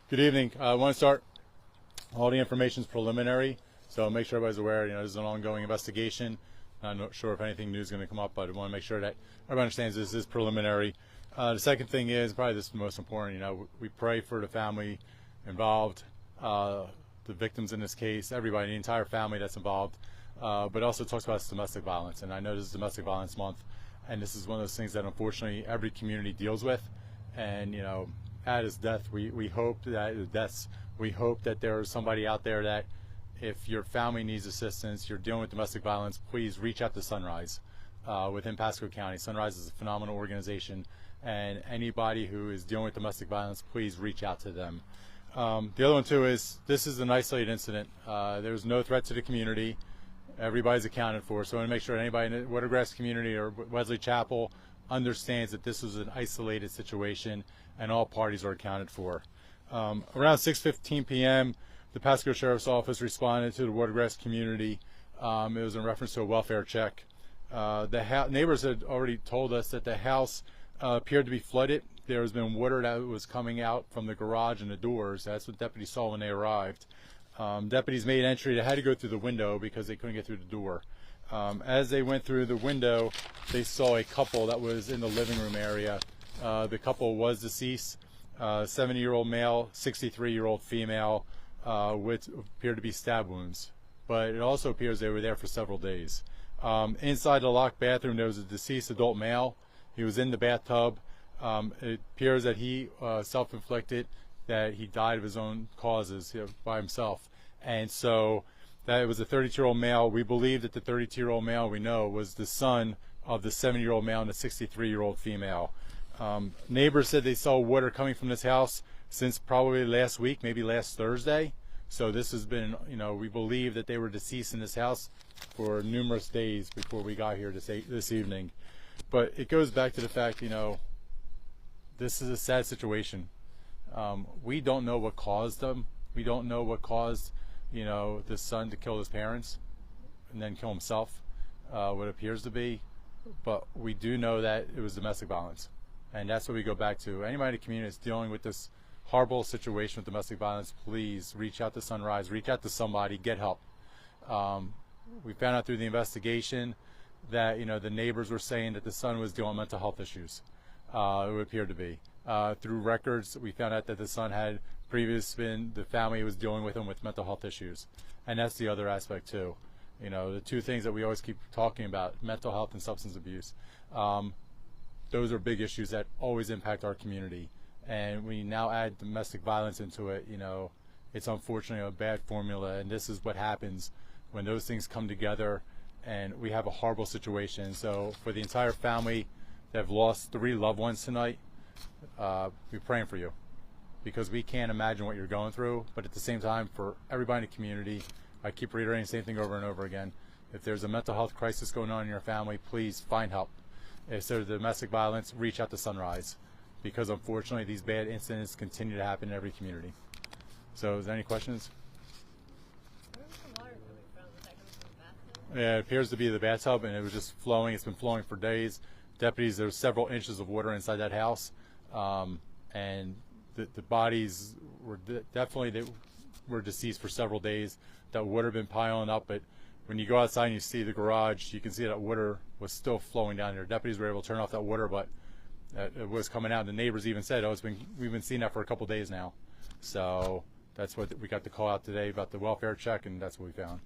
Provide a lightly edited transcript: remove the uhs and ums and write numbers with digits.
Good evening. I want to start. All the information is preliminary, so make sure everybody's aware. This is an ongoing investigation. I'm not sure if anything new is going to come up, but I want to make sure that everybody understands this is preliminary. The second thing is, probably this is the most important, we pray for the family involved, the victims in this case, everybody, the entire family that's involved, but also talks about domestic violence. And I know this is Domestic Violence Month, and this is one of those things that unfortunately every community deals with. And, at his death, we hope that there is somebody out there that if your family needs assistance, you're dealing with domestic violence, please reach out to Sunrise within Pasco County. Sunrise is a phenomenal organization, and anybody who is dealing with domestic violence, please reach out to them. The other one too is this is an isolated incident. There's no threat to the community. Everybody's accounted for, so I want to make sure anybody in the Watergrass community or Wesley Chapel understands that this was an isolated situation and all parties are accounted for. Around 6:15 p.m., the Pasco Sheriff's Office responded to the Watergrass community. It was in reference to a welfare check. The neighbors had already told us that the house appeared to be flooded. There has been water that was coming out from the garage and the doors. That's what deputies saw when they arrived. Deputies made entry. They had to go through the window because they couldn't get through the door. As they went through the window, they saw a couple that was in the living room area. The couple was deceased, 70-year-old male, 63-year-old female, with appeared to be stab wounds. But it also appears they were there for several days. Inside the locked bathroom, there was a deceased adult male. He was in the bathtub. It appears that he self-inflicted, that he died of his own causes by himself. And so that it was a 32-year-old male. We believe that the 32-year-old male we know was the son of the 70-year-old male and the 63-year-old female. Neighbors said they saw water coming from this house since probably last week, maybe last Thursday. So this has been, we believe that they were deceased in this house for numerous days before we got here this evening. But it goes back to the fact, this is a sad situation. We don't know what caused them. We don't know what caused, the son to kill his parents and then kill himself, what appears to be. But we do know that it was domestic violence. And that's what we go back to. Anybody in the community that's dealing with this horrible situation with domestic violence, please reach out to Sunrise, reach out to somebody, get help. We found out through the investigation that, the neighbors were saying that the son was dealing with mental health issues. It would appear to be. Through records, we found out that the son had the family was dealing with him with mental health issues. And that's the other aspect too. The two things that we always keep talking about, mental health and substance abuse. Those are big issues that always impact our community. And when you now add domestic violence into it, it's unfortunately a bad formula. And this is what happens when those things come together and we have a horrible situation. So for the entire family that have lost 3 loved ones tonight, we're praying for you because we can't imagine what you're going through. But at the same time, for everybody in the community, I keep reiterating the same thing over and over again. If there's a mental health crisis going on in your family, please find help. If there's domestic violence, reach out to Sunrise, because unfortunately these bad incidents continue to happen in every community. So is there any questions? Where was the water coming from? Was that coming from the bathtub? Yeah, it appears to be the bathtub, and it was just flowing. It's been flowing for days. Deputies, there's several inches of water inside that house, and the bodies were definitely were deceased for several days. That water had been piling up, but when you go outside and you see the garage, you can see that water was still flowing down there. Deputies were able to turn off that water, but it was coming out. The neighbors even said, we've been seeing that for a couple days now. So that's what we got the call out today about the welfare check, and that's what we found.